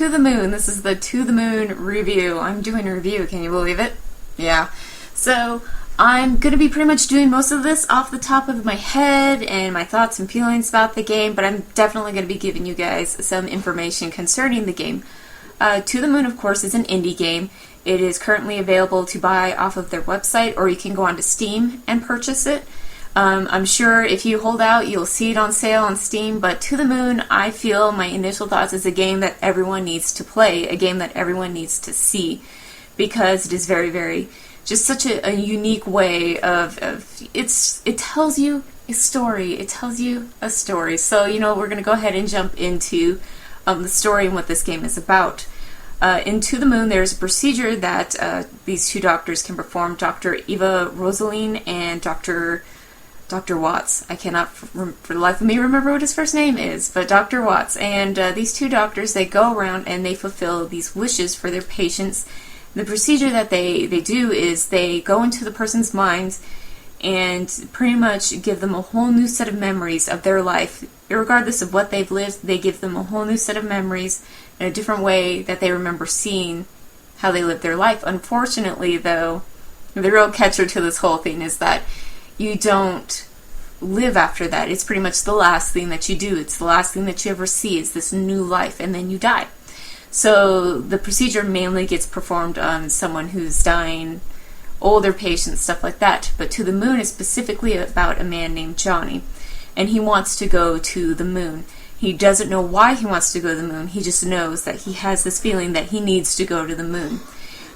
To the Moon. This is the To the Moon review. I'm doing a review, can you believe it? Yeah. So, I'm going to be pretty much doing most of this off the top of my head and my thoughts and feelings about the game, but I'm definitely going to be giving you guys some information concerning the game. To the Moon, of course, is an indie game. It is currently available to buy off of their website, or you can go onto Steam and purchase it. I'm sure if you hold out, you'll see it on sale on Steam, but To the Moon, I feel, my initial thoughts, is a game that everyone needs to play, a game that everyone needs to see, because it is very, very, just such a unique way of it tells you a story. It tells you a story. So, we're going to go ahead and jump into the story and what this game is about. In To the Moon, there's a procedure that these two doctors can perform, Dr. Eva Rosaline and Dr. Watts. I cannot for the life of me remember what his first name is, but Dr. Watts. And these two doctors, they go around and they fulfill these wishes for their patients. The procedure that they do is they go into the person's minds and pretty much give them a whole new set of memories of their life. Regardless of what they've lived, they give them a whole new set of memories in a different way that they remember seeing how they lived their life. Unfortunately, though, the real catcher to this whole thing is that you don't live after that. It's pretty much the last thing that you do. It's the last thing that you ever see is this new life, and then you die. So the procedure mainly gets performed on someone who's dying, older patients, stuff like that. But To the Moon is specifically about a man named Johnny, and he wants to go to the moon. He doesn't know why he wants to go to the moon. He just knows that he has this feeling that he needs to go to the moon.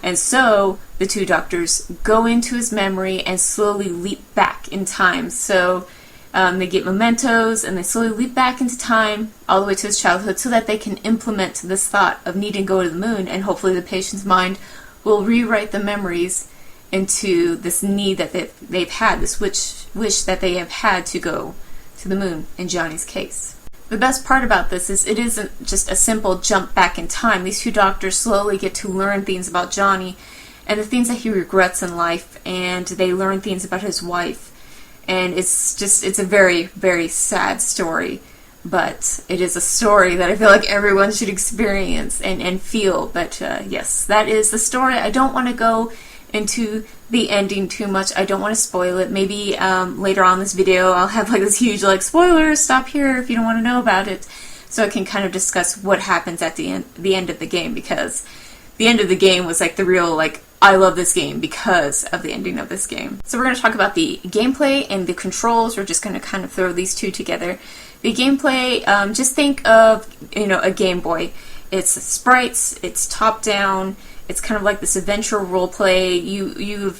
And so the two doctors go into his memory and slowly leap back in time. So they get mementos and they slowly leap back into time all the way to his childhood so that they can implement this thought of needing to go to the moon, and hopefully the patient's mind will rewrite the memories into this need that they've had, this wish that they have had to go to the moon in Johnny's case. The best part about this is it isn't just a simple jump back in time. These two doctors slowly get to learn things about Johnny and the things that he regrets in life, and they learn things about his wife. And it's a very, very sad story, but it is a story that I feel like everyone should experience and feel. But yes, that is the story. I don't want to go into the ending too much. I don't want to spoil it. Maybe later on this video I'll have like this huge spoilers, stop here if you don't want to know about it, so I can kind of discuss what happens at the end of the game, because the end of the game was the real I love this game because of the ending of this game. So we're going to talk about the gameplay and the controls. We're just going to kind of throw these two together. The gameplay, just think of a Game Boy. It's sprites, it's top down. It's kind of like this adventure role play. You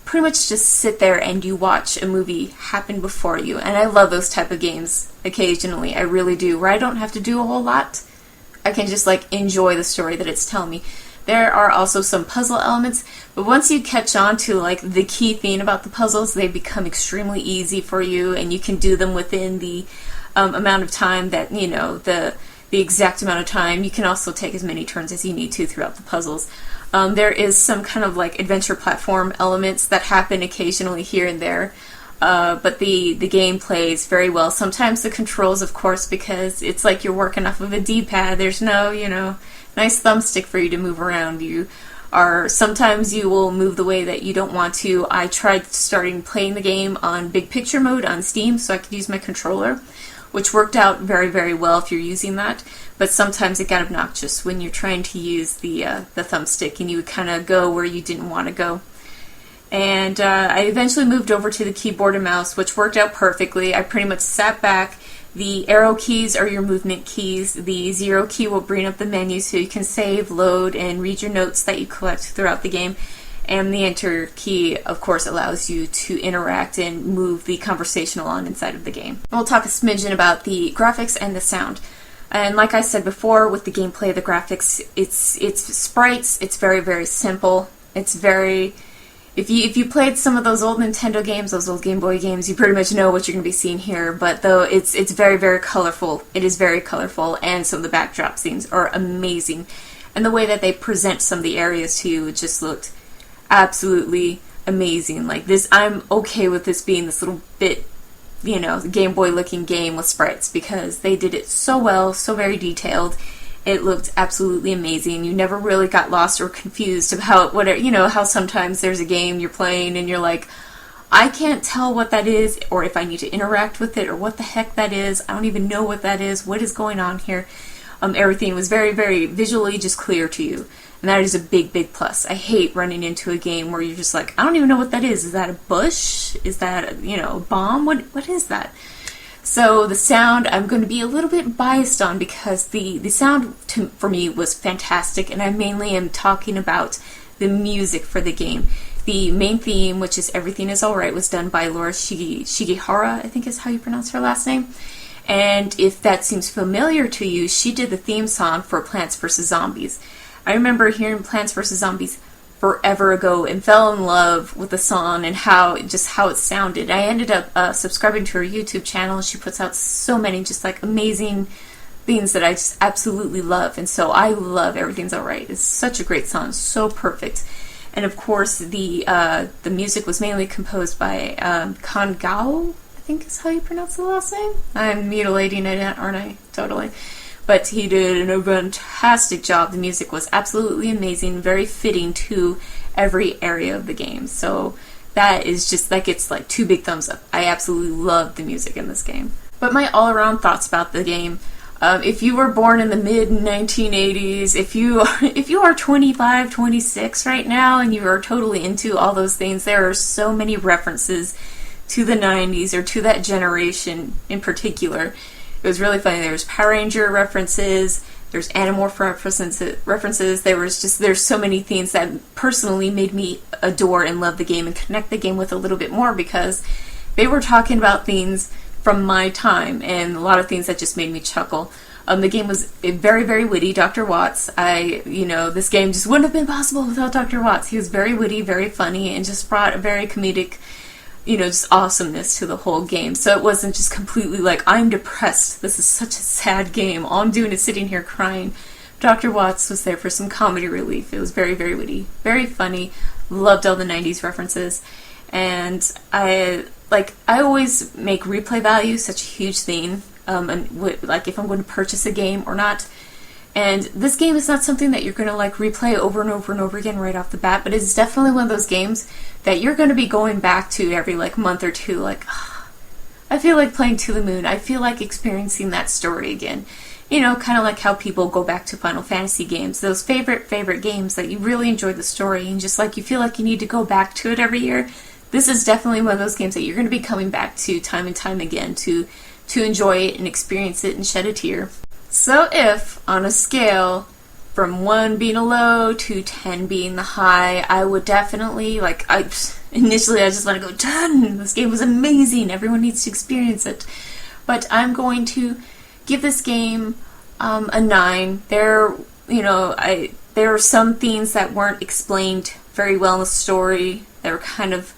pretty much just sit there and you watch a movie happen before you. And I love those type of games occasionally. I really do. Where I don't have to do a whole lot. I can just enjoy the story that it's telling me. There are also some puzzle elements, but once you catch on to the key thing about the puzzles, they become extremely easy for you, and you can do them within the amount of time that the exact amount of time. You can also take as many turns as you need to throughout the puzzles. There is some kind of adventure platform elements that happen occasionally here and there, but the game plays very well. Sometimes the controls, of course, because it's like you're working off of a D-pad. There's no, nice thumbstick for you to move around. Sometimes you will move the way that you don't want to. I tried starting playing the game on big picture mode on Steam so I could use my controller, which worked out very, very well if you're using that, but sometimes it got obnoxious when you're trying to use the thumbstick and you would kind of go where you didn't want to go. And I eventually moved over to the keyboard and mouse, which worked out perfectly. I pretty much sat back. The arrow keys are your movement keys. The 0 key will bring up the menu so you can save, load, and read your notes that you collect throughout the game. And the enter key, of course, allows you to interact and move the conversational on inside of the game. And we'll talk a smidgen about the graphics and the sound. And like I said before, with the gameplay, the graphics, it's sprites. It's very, very simple. It's very... If you played some of those old Nintendo games, those old Game Boy games, you pretty much know what you're going to be seeing here. But though it's very, very colorful. It is very colorful, and some of the backdrop scenes are amazing. And the way that they present some of the areas to you just looked absolutely amazing. I'm okay with this being this little bit, Game Boy looking game with sprites, because they did it so well, so very detailed, It looked absolutely amazing. You never really got lost or confused about what, you know, how sometimes there's a game you're playing and you're like, I can't tell what that is, or if I need to interact with it, or what the heck that is. I don't even know what that is. What is going on here? Everything was very, very visually just clear to you. And that is a big, big plus. I hate running into a game where you're just like, I don't even know what that is. Is that a bush? Is that, you know, a bomb? What is that? So the sound, I'm going to be a little bit biased on because the sound for me was fantastic, and I mainly am talking about the music for the game. The main theme, which is Everything Is Alright, was done by Laura Shigehara, I think is how you pronounce her last name. And if that seems familiar to you, she did the theme song for Plants vs. Zombies. I remember hearing Plants vs. Zombies forever ago and fell in love with the song and how it sounded. I ended up subscribing to her YouTube channel. She puts out so many just like amazing things that I just absolutely love, and so I love Everything's Alright. It's such a great song, so perfect. And of course the music was mainly composed by Kangao, I think is how you pronounce the last name. I'm mutilating it, aren't I? Totally. But he did a fantastic job. The music was absolutely amazing, very fitting to every area of the game. So that is just like, it's like 2 big thumbs up. I absolutely love the music in this game. But my all-around thoughts about the game, if you were born in the mid-1980s, if you are 25, 26 right now, and you are totally into all those things, there are so many references to the 90s or to that generation in particular. It was really funny. There's Power Ranger references, there's Animorph references. There's so many things that personally made me adore and love the game and connect the game with a little bit more, because they were talking about things from my time and a lot of things that just made me chuckle. The game was very, very witty. Dr. Watts, this game just wouldn't have been possible without Dr. Watts. He was very witty, very funny, and just brought a very comedic, just awesomeness to the whole game. So it wasn't just completely like, I'm depressed, this is such a sad game, all I'm doing is sitting here crying. Dr. Watts was there for some comedy relief. It was very, very witty, very funny, loved all the 90s references, and I always make replay value such a huge thing, like if I'm going to purchase a game or not. And this game is not something that you're going to like replay over and over and over again right off the bat, but it's definitely one of those games that you're going to be going back to every like month or two, like, I feel like playing To the Moon, I feel like experiencing that story again. Kind of like how people go back to Final Fantasy games, those favorite games that you really enjoy the story and just like you feel like you need to go back to it every year. This is definitely one of those games that you're going to be coming back to time and time again to enjoy it and experience it and shed a tear. So if, on a scale from 1 being a low to 10 being the high, I would definitely, initially I just want to go 10! This game was amazing! Everyone needs to experience it. But I'm going to give this game a 9. There were some things that weren't explained very well in the story. They were kind of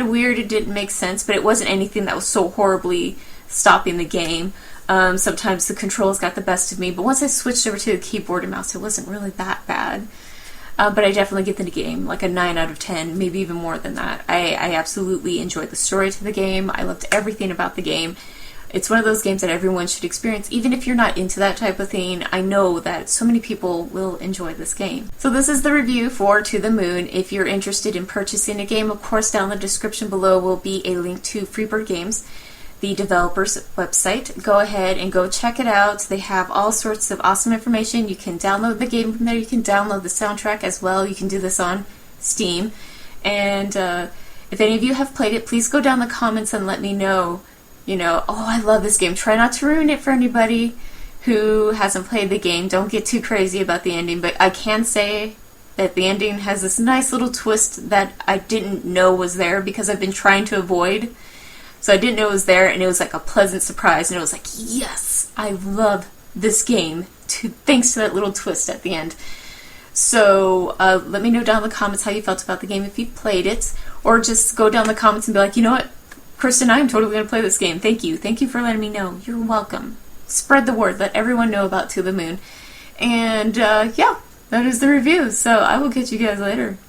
weird, it didn't make sense, but it wasn't anything that was so horribly stopping the game. Sometimes the controls got the best of me, but once I switched over to the keyboard and mouse, it wasn't really that bad. But I definitely give the game like a 9 out of 10, maybe even more than that. I absolutely enjoyed the story to the game. I loved everything about the game. It's one of those games that everyone should experience. Even if you're not into that type of thing, I know that so many people will enjoy this game. So this is the review for To the Moon. If you're interested in purchasing a game, of course, down in the description below will be a link to Freebird Games, the developer's website. Go ahead and go check it out. They have all sorts of awesome information. You can download the game from there. You can download the soundtrack as well. You can do this on Steam. And if any of you have played it, please go down in the comments and let me know, oh, I love this game. Try not to ruin it for anybody who hasn't played the game. Don't get too crazy about the ending, but I can say that the ending has this nice little twist that I didn't know was there because I've been trying to avoid. So I didn't know it was there, and it was like a pleasant surprise, and it was like, yes, I love this game, thanks to that little twist at the end. So let me know down in the comments how you felt about the game if you've played it, or just go down in the comments and be like, you know what, Kristen, I'm totally going to play this game. Thank you. Thank you for letting me know. You're welcome. Spread the word. Let everyone know about To the Moon. And yeah, that is the review. So I will catch you guys later.